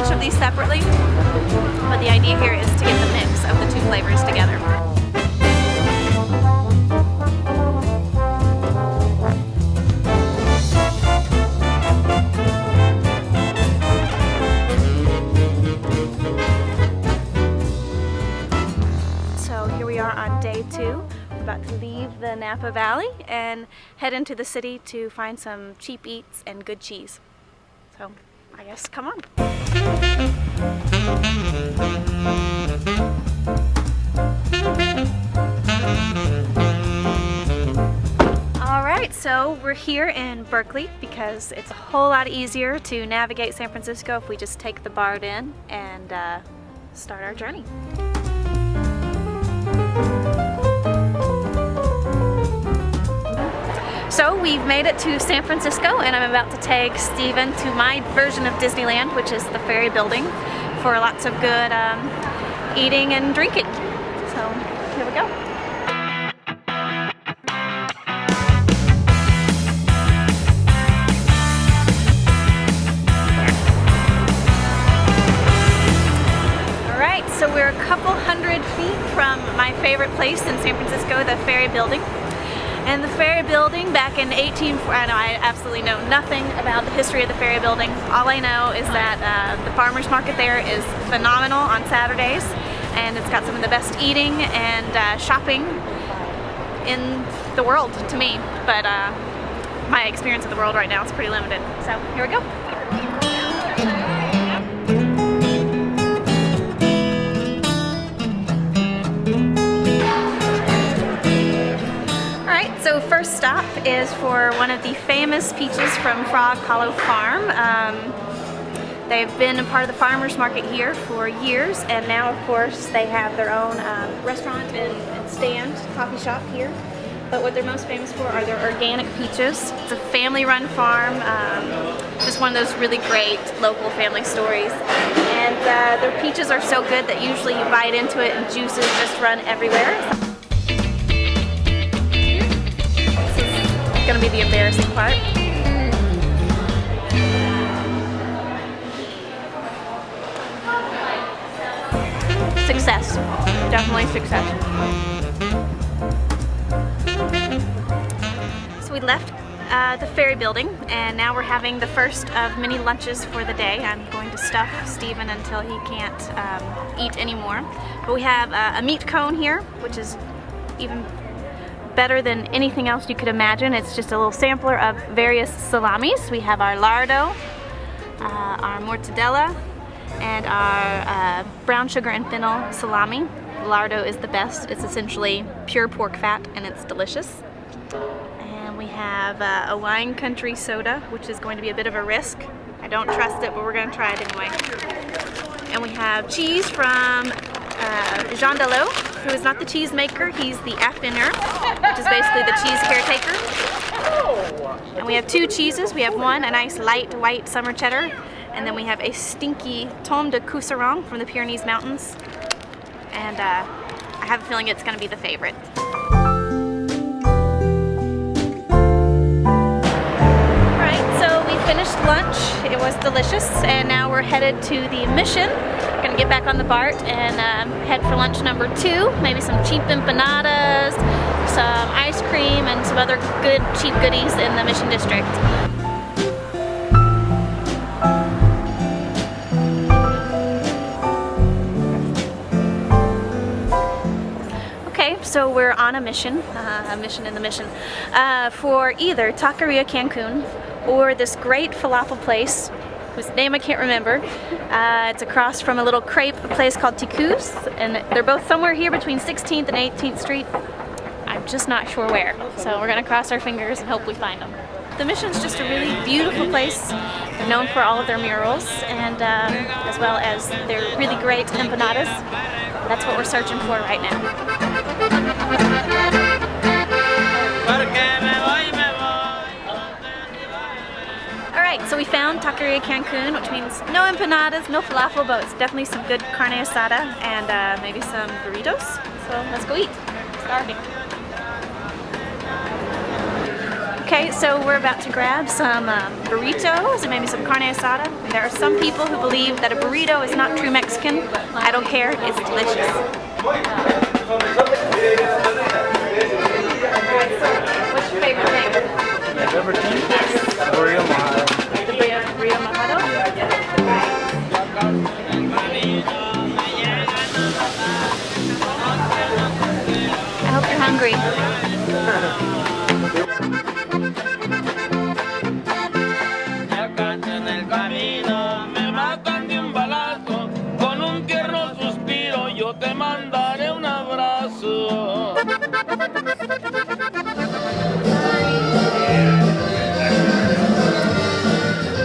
each of these separately, but the idea here is to get the mix of the two flavors together. So here we are on day 2. We're about to leave the Napa Valley and head into the city to find some cheap eats and good cheese. So I guess come on. Alright, so we're here in Berkeley because it's a whole lot easier to navigate San Francisco if we just take the BART in and start our journey. So we've made it to San Francisco and I'm about to take Steven to my version of Disneyland, which is the ferry building, for lots of good eating and drinking. So here we go. Alright, so we're a couple hundred feet from my favorite place in San Francisco, the ferry building. And the ferry building back in I absolutely know nothing about the history of the ferry building. All I know is that the farmers market there is phenomenal on Saturdays, and it's got some of the best eating and shopping in the world to me. But my experience of the world right now is pretty limited. So here we go. So first stop is for one of the famous peaches from Frog Hollow Farm. They've been a part of the farmers market here for years, and now of course they have their own restaurant and stand, coffee shop here. But what they're most famous for are their organic peaches. It's a family-run farm, just one of those really great local family stories. And their peaches are so good that usually you bite into it and juices just run everywhere. Gonna be the embarrassing part. Success. Definitely success. So we left the ferry building and now we're having the first of many lunches for the day. I'm going to stuff Steven until he can't eat anymore. But we have a meat cone here, which is even better than anything else you could imagine. It's just a little sampler of various salamis. We have our lardo, our mortadella, and our brown sugar and fennel salami. Lardo is the best. It's essentially pure pork fat and it's delicious. And we have a wine country soda, which is going to be a bit of a risk. I don't trust it, but we're going to try it anyway. And we have cheese from Jean Delot, who is not the cheese maker, he's the affineur, which is basically the cheese caretaker. And we have 2 cheeses. We have one, a nice light white summer cheddar, and then we have a stinky Tome de Couseron from the Pyrenees Mountains. And I have a feeling it's going to be the favorite. Alright, so we finished lunch. It was delicious, and now we're headed to the Mission. We're gonna get back on the BART and head for lunch number 2. Maybe some cheap empanadas, some ice cream, and some other good cheap goodies in the Mission District. Okay, so we're on a mission in the mission, for either Taqueria Cancun or this great falafel place whose name I can't remember. It's across from a little crepe place called Ticu's, and they're both somewhere here between 16th and 18th Street. I'm just not sure where, so we're gonna cross our fingers and hope we find them. The Mission's just a really beautiful place. They're known for all of their murals, and as well as their really great empanadas. That's what we're searching for right now. Alright, so we found Taqueria Cancun, which means no empanadas, no falafel, but it's definitely some good carne asada and maybe some burritos. So let's go eat. I'm starving. Okay, so we're about to grab some burritos and maybe some carne asada. There are some people who believe that a burrito is not true Mexican. I don't care, it's delicious. What's your favorite thing? My favorite thing? Burrito mojado. The burrito mojado? I hope you're hungry.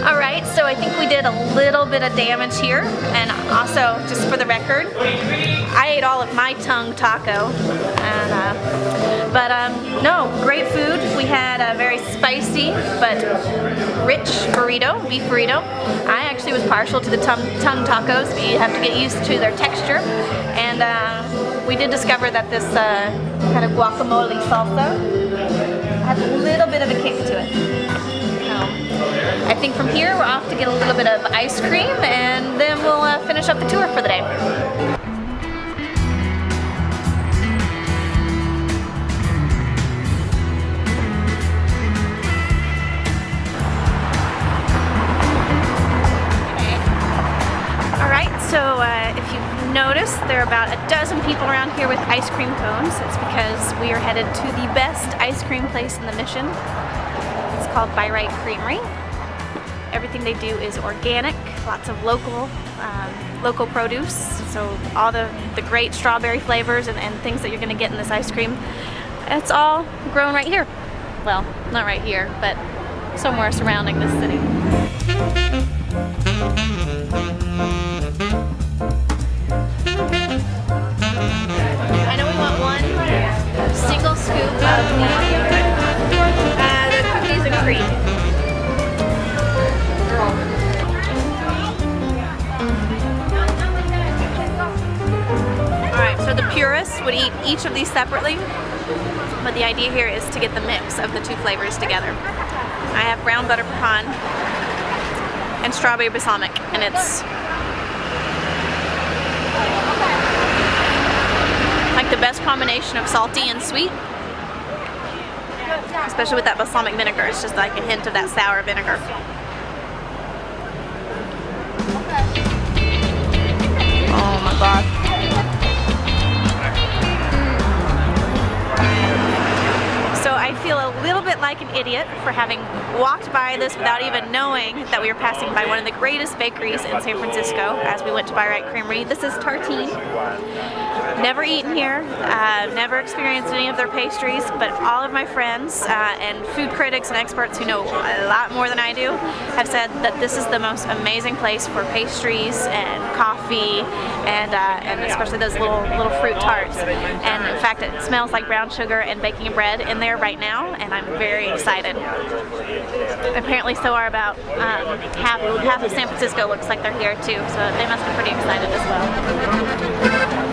Alright, so I think we did a little bit of damage here, and also, just for the record, I ate all of my tongue taco, and, no, great food. We had a very spicy but rich burrito, beef burrito. I actually was partial to the tongue tacos, but you have to get used to their texture, and we did discover that this kind of guacamole salsa has a little bit of a kick to it. I think from here we're off to get a little bit of ice cream, and then we'll finish up the tour for the day. Alright, so if you've noticed, there are about a dozen people around here with ice cream cones. It's because we are headed to the best ice cream place in the Mission. It's called By Right Creamery. Everything they do is organic, lots of local produce, so all the great strawberry flavors and things that you're going to get in this ice cream, it's all grown right here. Well, not right here, but somewhere surrounding this city. I know we want one single scoop of the cookies and cream. So the purists would eat each of these separately, but the idea here is to get the mix of the two flavors together. I have brown butter pecan and strawberry balsamic, and it's like the best combination of salty and sweet, especially with that balsamic vinegar. It's just like a hint of that sour vinegar. Oh my god. So I feel a little bit like an idiot for having walked by this without even knowing that we were passing by one of the greatest bakeries in San Francisco as we went to By Right Creamery. This is Tartine. Never eaten here, never experienced any of their pastries, but all of my friends and food critics and experts who know a lot more than I do have said that this is the most amazing place for pastries and coffee and especially those little fruit tarts. And in fact, it smells like brown sugar and baking bread in there right now, and I'm very excited. Apparently so are about half of San Francisco. Looks like they're here too, so they must be pretty excited as well.